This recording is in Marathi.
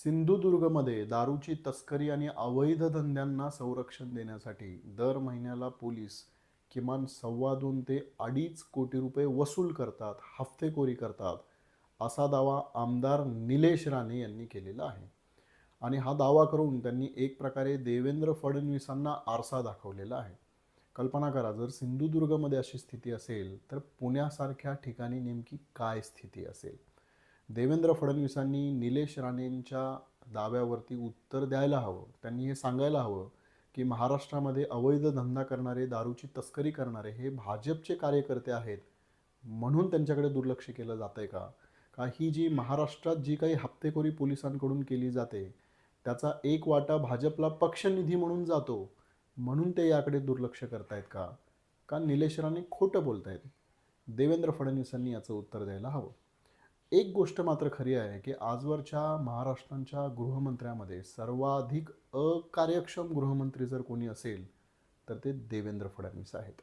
सिंधुदुर्गमध्ये दारूची तस्करी आणि अवैध धंद्यांना संरक्षण देण्यासाठी दर महिन्याला पोलीस किमान 2.25 ते 2.5 कोटी रुपये वसूल करतात, हफ्तेखोरी करतात, असा दावा आमदार निलेश राणे यांनी केलेला आहे. आणि हा दावा करून त्यांनी एक प्रकारे देवेंद्र फडणवीसांना आरसा दाखवलेला आहे. कल्पना करा, जर सिंधुदुर्गमध्ये अशी स्थिती असेल तर पुण्यासारख्या ठिकाणी नेमकी काय स्थिती असेल. देवेंद्र फडणवीसांनी निलेश राणेंच्या दाव्यावरती उत्तर द्यायला हवं. त्यांनी हे सांगायला हवं की महाराष्ट्रामध्ये अवैध धंदा करणारे, दारूची तस्करी करणारे हे भाजपचे कार्यकर्ते आहेत, म्हणून त्यांच्याकडे दुर्लक्ष केलं जातंय का? का ही जी महाराष्ट्रात जी काही हप्तेखोरी पोलिसांकडून केली जाते त्याचा एक वाटा भाजपला पक्षनिधी म्हणून जातो, म्हणून ते याकडे दुर्लक्ष करतायत का? का निलेश राणे खोटं बोलतायत? देवेंद्र फडणवीसांनी याचं उत्तर द्यायला हवं. एक गोष्ट मात्र खरी आहे की आजवरच्या महाराष्ट्राच्या गृहमंत्र्यामध्ये सर्वाधिक अकार्यक्षम गृहमंत्री जर कोणी असेल तर ते देवेंद्र फडणवीस आहेत.